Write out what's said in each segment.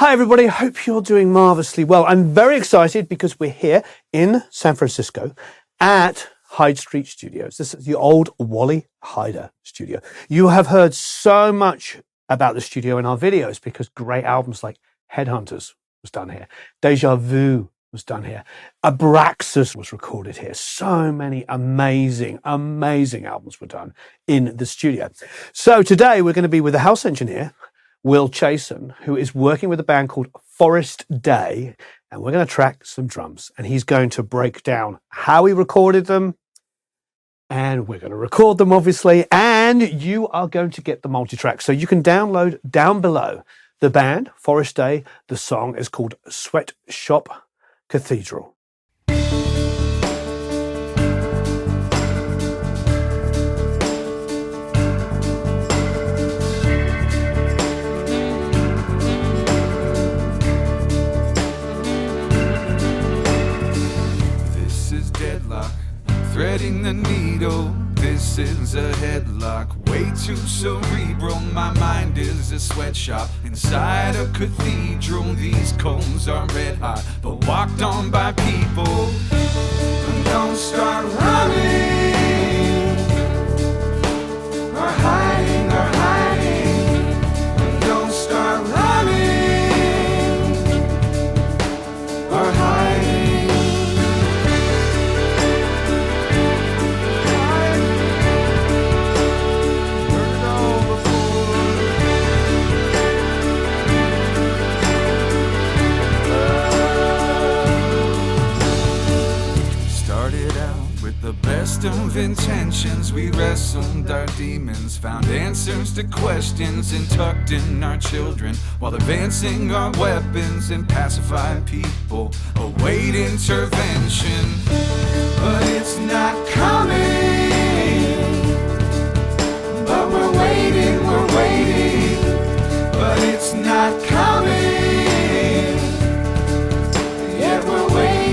Hi everybody, hope you're doing marvellously well. I'm very excited because we're here in San Francisco at Hyde Street Studios. This is the old Wally Hyde studio. You have heard so much about the studio in our videos because great albums like Headhunters was done here. Deja Vu was done here. Abraxas was recorded here. So many amazing albums were done in the studio. So today we're going to be with the house engineer, Will Chason, who is working with a band called Forest Day, and we're going to track some drums, and he's going to break down how he recorded them, and we're going to record them, obviously, and you are going to get the multitrack. So you can download down below the band, Forest Day. The song is called Sweatshop Cathedral. Threading the needle, this is a headlock. Way too cerebral, my mind is a sweatshop. Inside a cathedral, these combs are red hot, but walked on by people. Don't start running, or hiding, Don't start running, or hiding. The best of intentions, we wrestled our demons, found answers to questions, and tucked in our children while advancing our weapons and pacified people await intervention. But it's not coming, but we're waiting, but it's not coming, yet we're waiting.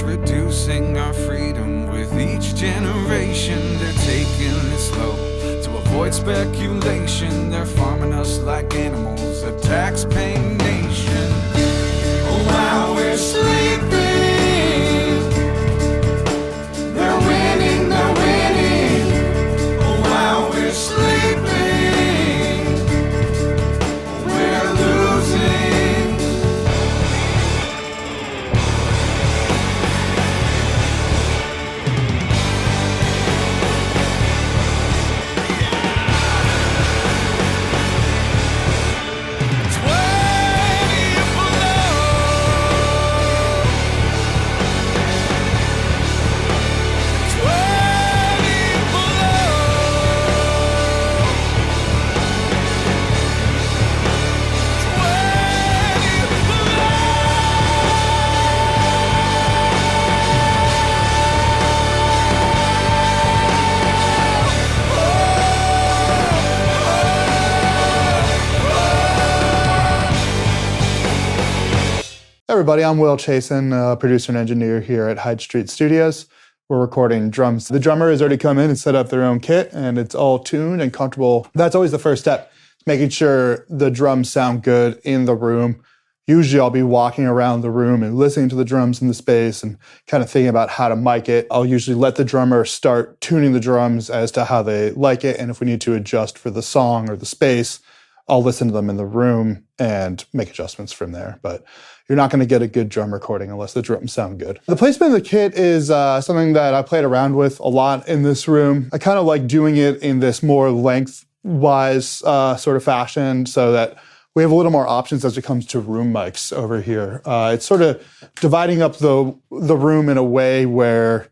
Reducing our freedom with each generation. They're taking it slow to avoid speculation. They're farming us like animals, a tax-paying nation. While we're sleeping, they're winning, While we're sleeping, we're losing. Everybody, I'm Will Chason, producer and engineer here at Hyde Street Studios. We're recording drums. The drummer has already come in and set up their own kit, and it's all tuned and comfortable. That's always the first step, making sure the drums sound good in the room. Usually I'll be walking around the room and listening to the drums in the space and kind of thinking about how to mic it. I'll usually let the drummer start tuning the drums as to how they like it. And if we need to adjust for the song or the space, I'll listen to them in the room and make adjustments from there. But you're not going to get a good drum recording unless the drums sound good. The placement of the kit is something that I played around with a lot in this room. I kind of like doing it in this more lengthwise sort of fashion so that we have a little more options as it comes to room mics over here. It's sort of dividing up the room in a way where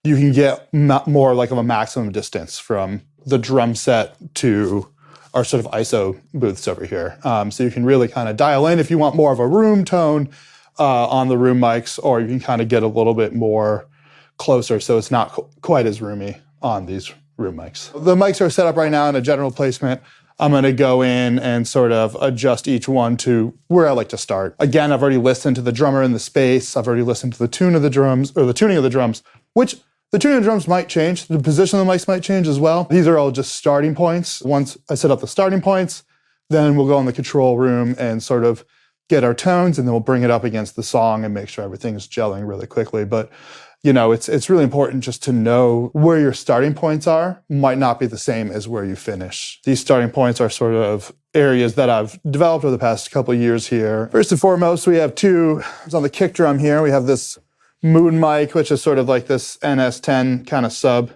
you can get more like of a maximum distance from the drum set to our sort of ISO booths over here. So you can really kind of dial in if you want more of a room tone on the room mics, or you can kind of get a little bit more closer so it's not quite as roomy on these room mics. The mics are set up right now in a general placement. I'm going to go in and sort of adjust each one to where I like to start. Again, I've already listened to the drummer in the space. I've already listened to the tune of the drums, or the tuning of the drums, which the tuning of the drums might change. The position of the mics might change as well. These are all just starting points. Once I set up the starting points, then we'll go in the control room and sort of get our tones, and then we'll bring it up against the song and make sure everything's gelling really quickly. But you know, it's really important just to know where your starting points are. Might not be the same as where you finish. These starting points are sort of areas that I've developed over the past couple of years here. First and foremost, we have two. It's on the kick drum here. We have this Moon mic, which is sort of like this NS10 kind of sub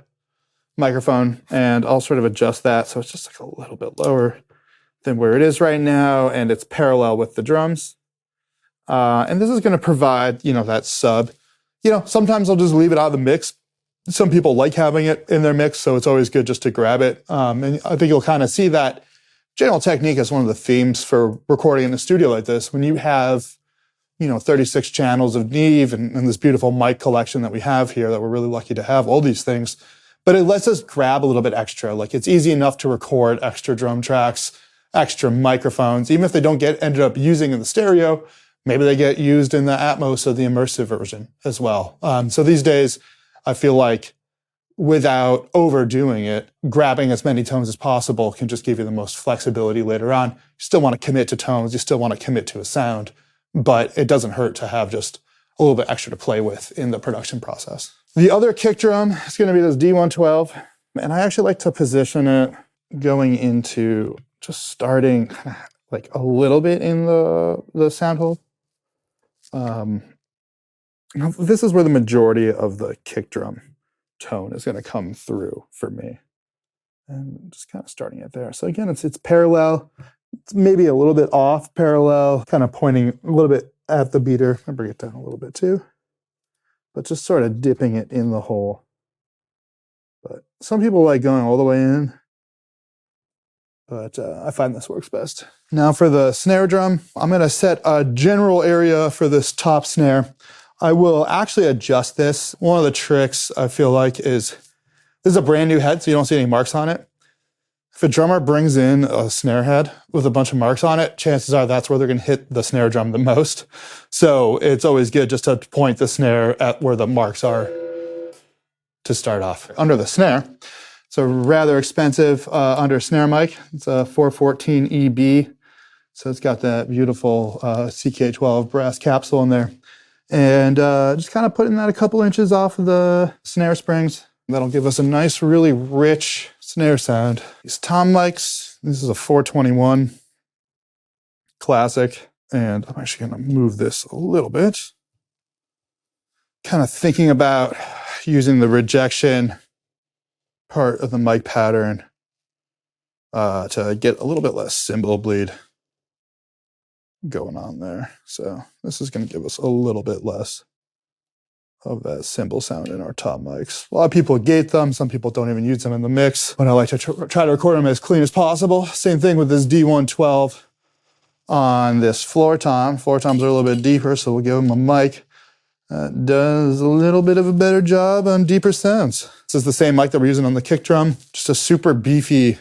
microphone, and I'll sort of adjust that so it's just like a little bit lower than where it is right now, and it's parallel with the drums. And this is going to provide, you know, that sub. You know, sometimes I'll just leave it out of the mix. Some people like having it in their mix, so it's always good just to grab it. And I think you'll kind of see that general technique as one of the themes for recording in a studio like this. When you have, you know, 36 channels of Neve and this beautiful mic collection that we have here, that we're really lucky to have all these things, but it lets us grab a little bit extra. Like, it's easy enough to record extra drum tracks, extra microphones, even if they don't get ended up using in the stereo. Maybe they get used in the Atmos or the immersive version as well. So these days, I feel like without overdoing it, grabbing as many tones as possible can just give you the most flexibility later on. You still want to commit to tones, you still want to commit to a sound, but it doesn't hurt to have just a little bit extra to play with in the production process. The other kick drum is going to be this D112, and I actually like to position it going into just starting like a little bit in the sound hole. This is where the majority of the kick drum tone is going to come through for me, and just kind of starting it there. So again, it's parallel. It's maybe a little bit off parallel, kind of pointing a little bit at the beater. I'll bring it down a little bit too, but just sort of dipping it in the hole. But some people like going all the way in, but I find this works best. Now for the snare drum, I'm going to set a general area for this top snare. I will actually adjust this. One of the tricks I feel like is, this is a brand new head, so you don't see any marks on it. If a drummer brings in a snare head with a bunch of marks on it, chances are that's where they're going to hit the snare drum the most. So it's always good just to point the snare at where the marks are to start off. Under the snare, it's a rather expensive under snare mic. It's a 414 EB. So it's got that beautiful CK12 brass capsule in there. And just kind of putting that a couple inches off of the snare springs. That'll give us a nice, really rich snare sound. These tom mics, this is a 421 classic. And I'm actually going to move this a little bit. Kind of thinking about using the rejection part of the mic pattern to get a little bit less cymbal bleed going on there. So this is going to give us a little bit less of that cymbal sound in our top mics. A lot of people gate them. Some people don't even use them in the mix, but I like to try to record them as clean as possible. Same thing with this D112 on this floor tom. Floor toms are a little bit deeper, so we'll give them a mic that does a little bit of a better job on deeper sounds. This is the same mic that we're using on the kick drum, just a super beefy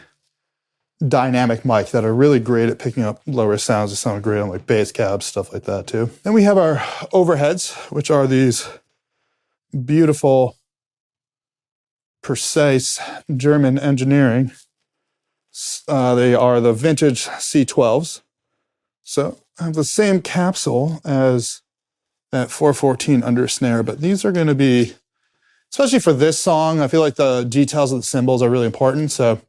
dynamic mic that are really great at picking up lower sounds. They sound great on like bass cabs, stuff like that too. Then we have our overheads, which are these beautiful, precise German engineering. They are the vintage C12s. So have the same capsule as that 414 under snare, but these are going to be, especially for this song, I feel like the details of the cymbals are really important. So,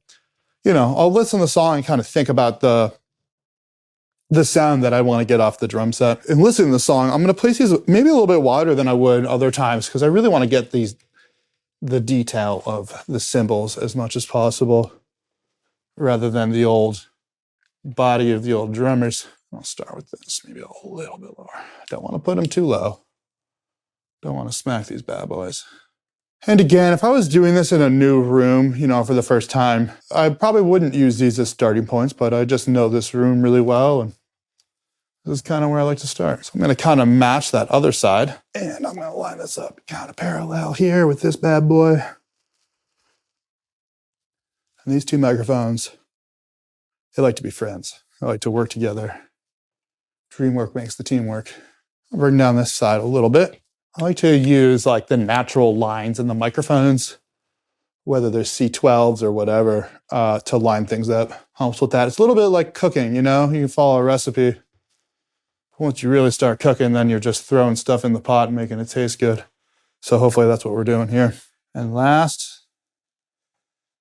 I'll listen to the song and kind of think about the sound that I want to get off the drum set. And listening to the song, I'm going to place these maybe a little bit wider than I would other times because I really want to get the detail of the cymbals as much as possible rather than the old body of the old drummers. I'll start with this, maybe a little bit lower. Don't want to put them too low. Don't want to smack these bad boys. And again, if I was doing this in a new room, for the first time, I probably wouldn't use these as starting points, but I just know this room really well, and this is kind of where I like to start. So I'm going to kind of match that other side, and I'm going to line this up kind of parallel here with this bad boy. And these two microphones, they like to be friends. They like to work together. Dreamwork makes the team work. I'll bring down this side a little bit. I like to use like the natural lines in the microphones, whether they're C12s or whatever, to line things up. Helps with that. It's a little bit like cooking, you can follow a recipe. Once you really start cooking, then you're just throwing stuff in the pot and making it taste good. So hopefully that's what we're doing here. And last,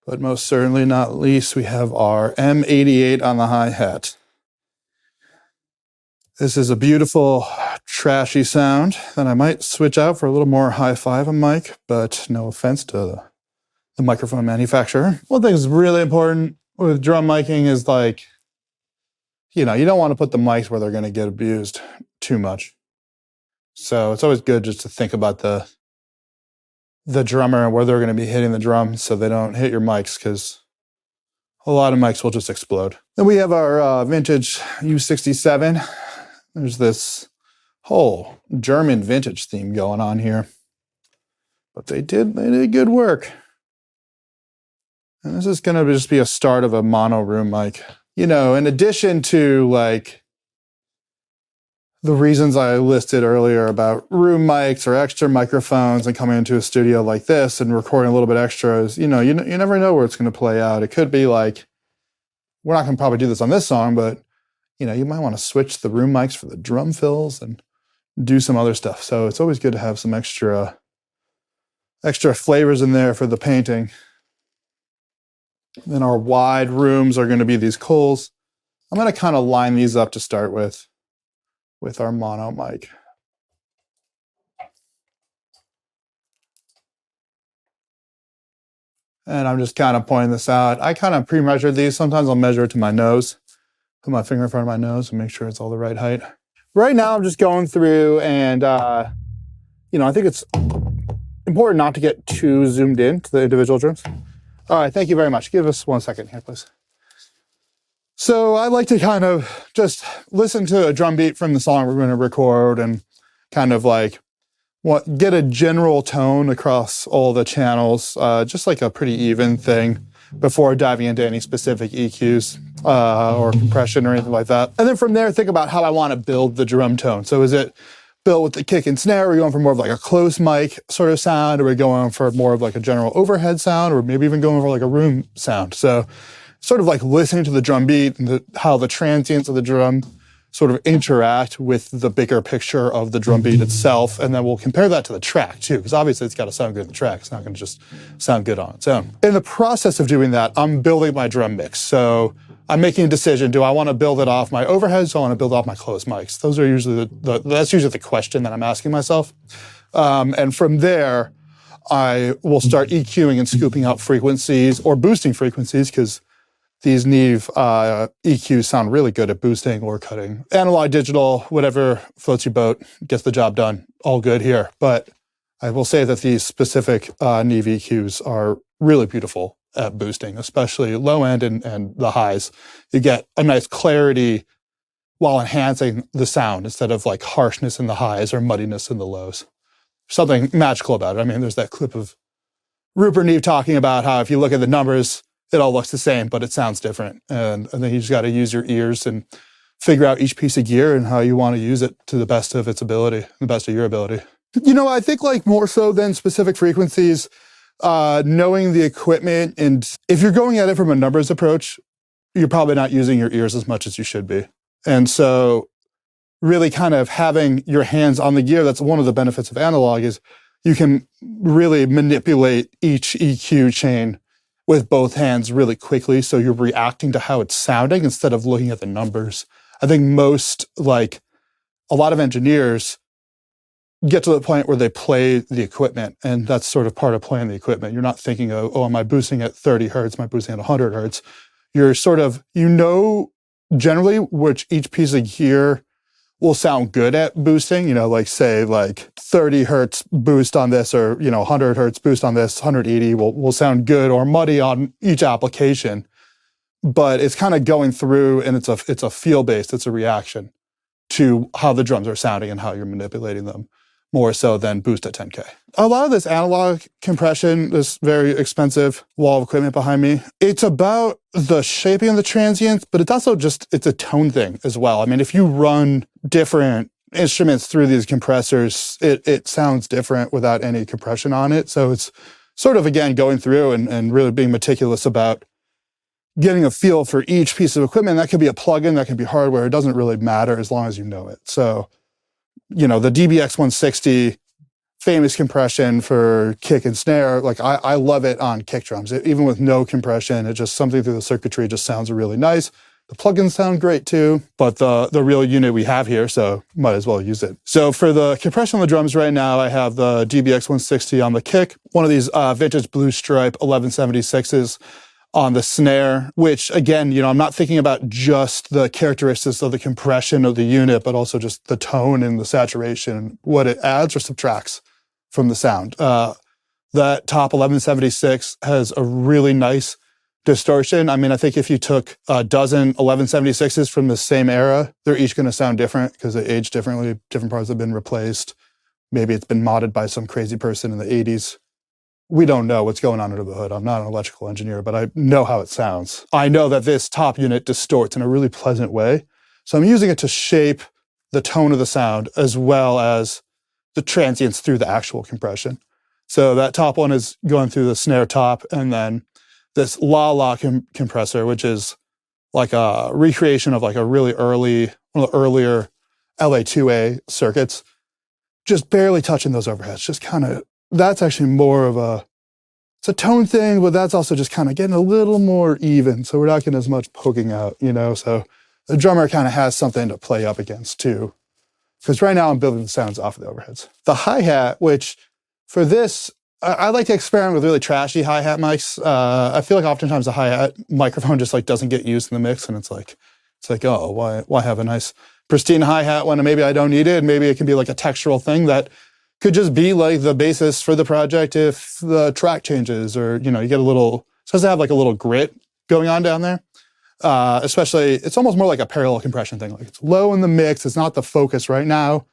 but most certainly not least, we have our M88 on the hi-hat. This is a beautiful, trashy sound that I might switch out for a little more hi-fi of a mic, but no offense to the microphone manufacturer. One thing that's really important with drum miking is you don't want to put the mics where they're going to get abused too much. So it's always good just to think about the drummer and where they're going to be hitting the drum so they don't hit your mics, because a lot of mics will just explode. Then we have our vintage U67. There's this whole German vintage theme going on here. But they did good work. And this is going to just be a start of a mono room mic. In addition to the reasons I listed earlier about room mics or extra microphones and coming into a studio like this and recording a little bit extras, you never know where it's going to play out. It could be we're not going to probably do this on this song, but you might want to switch the room mics for the drum fills and do some other stuff. So it's always good to have some extra flavors in there for the painting. Then our wide rooms are going to be these Coles. I'm going to kind of line these up to start with our mono mic. And I'm just kind of pointing this out. I kind of pre-measured these. Sometimes I'll measure it to my nose. Put my finger in front of my nose and make sure it's all the right height. Right now, I'm just going through and, I think it's important not to get too zoomed in to the individual drums. All right, thank you very much. Give us 1 second here, please. So I like to kind of just listen to a drum beat from the song we're going to record and kind of get a general tone across all the channels, just like a pretty even thing before diving into any specific EQs or compression or anything like that. And then from there, think about how I want to build the drum tone. So is it built with the kick and snare? Are we going for more of a close mic sort of sound? Are we going for more of a general overhead sound, or maybe even going for a room sound? So sort of listening to the drum beat and how the transients of the drum sort of interact with the bigger picture of the drum beat itself. And then we'll compare that to the track too, because obviously it's got to sound good in the track. It's not going to just sound good on its own. In the process of doing that, I'm building my drum mix. So I'm making a decision. Do I want to build it off my overheads? Do I want to build off my closed mics? Those are usually that's usually the question that I'm asking myself. And from there, I will start EQing and scooping out frequencies or boosting frequencies, because these Neve EQs sound really good at boosting or cutting. Analog, digital, whatever floats your boat, gets the job done. All good here. But I will say that these specific Neve EQs are really beautiful at boosting, especially low end and the highs. You get a nice clarity while enhancing the sound instead of harshness in the highs or muddiness in the lows. Something magical about it. I mean, there's that clip of Rupert Neve talking about how if you look at the numbers, it all looks the same, but it sounds different. And I think you just got to use your ears and figure out each piece of gear and how you want to use it to the best of its ability, the best of your ability. I think more so than specific frequencies, knowing the equipment, and if you're going at it from a numbers approach, you're probably not using your ears as much as you should be. And so really kind of having your hands on the gear. That's one of the benefits of analog is you can really manipulate each EQ chain with both hands really quickly. So you're reacting to how it's sounding instead of looking at the numbers. I think a lot of engineers get to the point where they play the equipment, and that's sort of part of playing the equipment. You're not thinking of, oh, am I boosting at 30 hertz? Am I boosting at 100 hertz? You're sort of, generally which each piece of gear will sound good at boosting, like say 30 hertz boost on this or, 100 hertz boost on this, 180 will sound good or muddy on each application. But it's kind of going through and it's a feel-based, it's a reaction to how the drums are sounding and how you're manipulating them more so than boost at 10K. A lot of this analog compression, this very expensive wall of equipment behind me, it's about the shaping of the transients, but it's also it's a tone thing as well. I mean, if you run different instruments through these compressors, it sounds different without any compression on it. So it's sort of, again, going through and really being meticulous about getting a feel for each piece of equipment. That could be a plugin, that could be hardware. It doesn't really matter as long as you know it. So, the DBX 160, famous compression for kick and snare. I love it on kick drums. Even with no compression, it just something through the circuitry just sounds really nice. The plugins sound great too, but the real unit we have here, so might as well use it. So for the compression on the drums right now, I have the DBX 160 on the kick, one of these vintage Blue Stripe 1176s on the snare, which again, I'm not thinking about just the characteristics of the compression of the unit, but also just the tone and the saturation, what it adds or subtracts from the sound. That top 1176 has a really nice distortion. I mean, I think if you took a dozen 1176s from the same era, they're each going to sound different because they age differently. Different parts have been replaced. Maybe it's been modded by some crazy person in the 80s. We don't know what's going on under the hood. I'm not an electrical engineer, but I know how it sounds. I know that this top unit distorts in a really pleasant way. So I'm using it to shape the tone of the sound as well as the transients through the actual compression. So that top one is going through the snare top, and then this La compressor, which is like a recreation of like a really one of the earlier LA2A circuits, just barely touching those overheads. Just kind of, that's actually more of it's a tone thing, but that's also just kind of getting a little more even. So we're not getting as much poking out, so the drummer kind of has something to play up against too. Because right now I'm building the sounds off of the overheads. The hi-hat, which for this, I like to experiment with really trashy hi-hat mics. I feel like oftentimes the hi-hat microphone just doesn't get used in the mix, and it's like, oh, why have a nice pristine hi-hat when maybe I don't need it? And maybe it can be like a textural thing that could just be like the basis for the project if the track changes, or you get a little, it supposed to have like a little grit going on down there. Especially, it's almost more like a parallel compression thing. Like it's low in the mix, it's not the focus right now.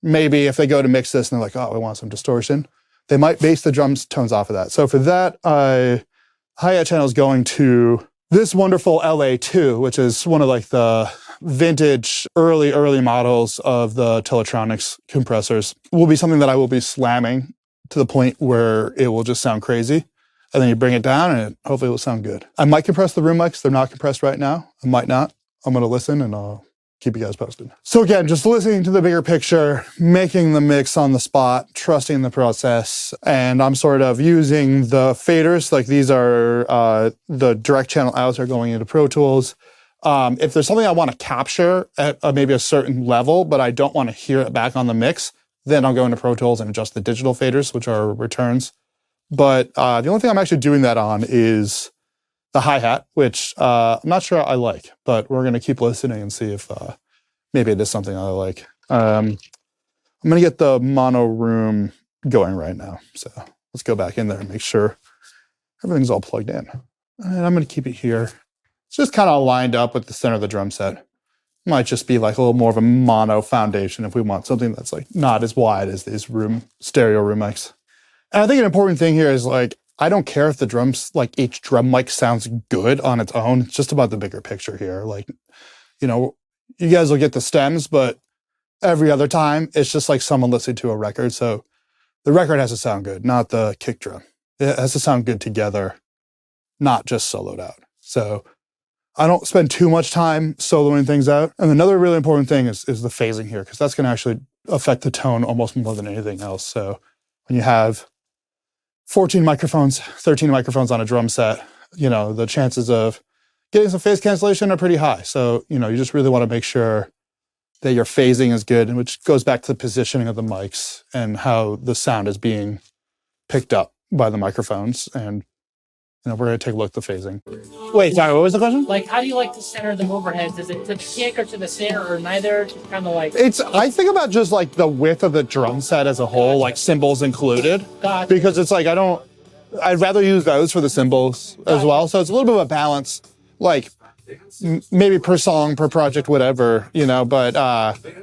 Maybe if they go to mix this and they're like, oh, I want some distortion, they might base the drums tones off of that. So for that, hi-hat channel is going to this wonderful LA2, which is one of like the vintage early models of the Teletronics compressors. Will be something that I will be slamming to the point where it will just sound crazy. And then you bring it down and hopefully it will sound good. I might compress the room mics. They're not compressed right now. I might not. I'm going to listen and I'll keep you guys posted. So again, just listening to the bigger picture, making the mix on the spot, trusting the process. And I'm sort of using the faders. Like these are the direct channel outs are going into Pro Tools. If there's something I want to capture at maybe a certain level, but I don't want to hear it back on the mix, then I'll go into Pro Tools and adjust the digital faders, which are returns. But the only thing I'm actually doing that on is the hi-hat, which I'm not sure I like, but we're going to keep listening and see if maybe it is something I like. I'm going to get the mono room going right now. So let's go back in there and make sure everything's all plugged in. And I'm going to keep it here. It's just kind of lined up with the center of the drum set. Might just be like a little more of a mono foundation if we want something that's like not as wide as these stereo room mics. And I think an important thing here is like, I don't care if the drums, like each drum mic sounds good on its own. It's just about the bigger picture here. Like, you guys will get the stems, but every other time it's just like someone listening to a record. So the record has to sound good, not the kick drum. It has to sound good together, not just soloed out. So I don't spend too much time soloing things out. And another really important thing is the phasing here, because that's going to actually affect the tone almost more than anything else. So when you have 14 microphones, 13 microphones on a drum set, the chances of getting some phase cancellation are pretty high. So, you just really want to make sure that your phasing is good, and which goes back to the positioning of the mics and how the sound is being picked up by the microphones. And we're going to take a look at the phasing. Wait, sorry, what was the question? Like, how do you like to center the overheads? Is it to the kick or to the snare or neither? Just kind of like... I think about just like the width of the drum set as a whole, like cymbals included. Gotcha. Because it's like, I'd rather use those for the cymbals as well. So it's a little bit of a balance, like maybe per song, per project, whatever, but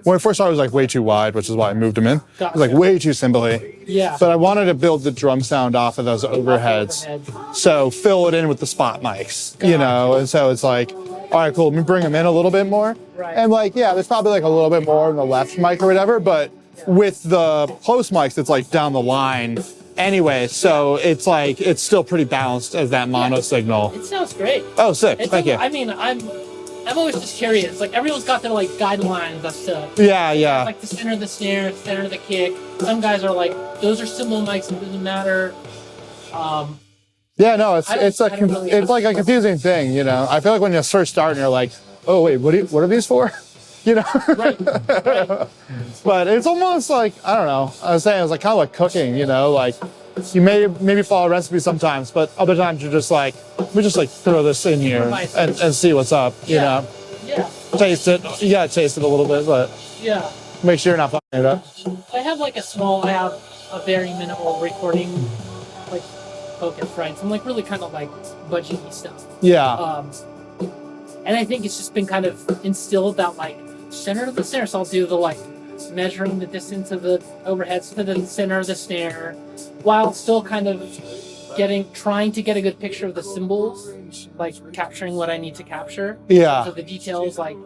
when I first started, it was like way too wide, which is why I moved them in. It was like way too cymbally. Yeah. But I wanted to build the drum sound off of those overheads. So fill it in with the spot mics, and so it's like, all right, cool, let me bring them in a little bit more. Right. And like, yeah, there's probably like a little bit more in the left mic or whatever, but with the close mics, it's like down the line anyway, so it's like, it's still pretty balanced as that mono signal. It sounds great. Oh, sick. Thank you. I mean, I'm always just curious. Like, everyone's got their, like, guidelines as to... Yeah. Like, the center of the snare, center of the kick. Some guys are like, those are cymbal mics, it doesn't matter. Yeah, no, it's like a confusing thing, I feel like when you first start and you're like, oh, wait, what are these for? Right. But it's almost like, I don't know, I was saying, it's like kind of like cooking, like you maybe follow a recipe sometimes, but other times you're just like, let me just like throw this in here and see what's up, Yeah. Taste it. You gotta taste it a little bit, but Yeah. make sure you're not fucking it up. I have a very minimal recording, like, focus, right? So I'm like really kind of like budgety stuff. Yeah. And I think it's just been kind of instilled that like center of the snare. So I'll do the like measuring the distance of the overheads to the center of the snare, while still kind of trying to get a good picture of the cymbals, like capturing what I need to capture. Yeah. So the details, like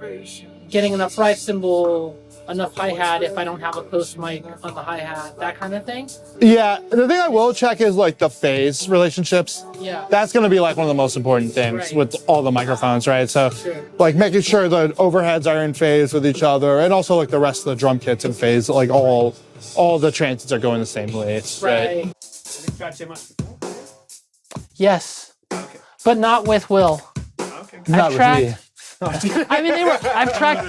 getting enough right cymbal, enough hi-hat if I don't have a post mic on the hi-hat, that kind of thing. Yeah, the thing I will check is like the phase relationships. Yeah. That's going to be like one of the most important things with all the microphones, right? So like making sure the overheads are in phase with each other, and also like the rest of the drum kits in phase, like all the transits are going the same place, right? Have you tried too much before? Yes. Okay. But not with Will. Okay. Not with me. I mean, I've tracked.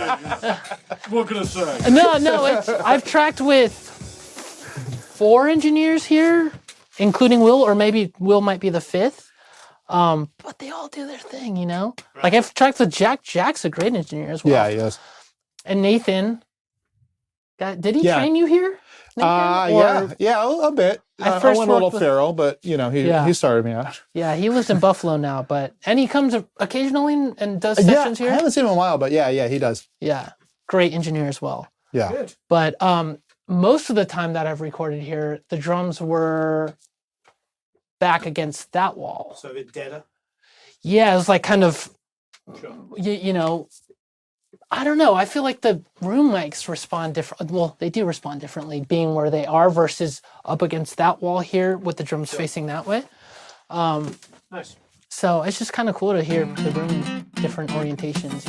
What can I say? I've tracked with 4 engineers here, including Will, or maybe Will might be the 5th. But they all do their thing, Right. Like I've tracked with Jack. Jack's a great engineer as well. Yeah, he is. And Nathan. Did he train you here? Nathan, yeah, a bit. I went a little feral, but he started me out. Yeah, he lives in Buffalo now, and he comes occasionally and does sessions here. I haven't seen him in a while, but yeah, he does. Yeah, great engineer as well. Yeah. Good. But most of the time that I've recorded here, the drums were back against that wall. So a bit deader. Yeah, it was like kind of, I don't know. I feel like the room mics respond different. Well, they do respond differently, being where they are versus up against that wall here with the drums facing that way. Nice. So it's just kind of cool to hear the room different orientations,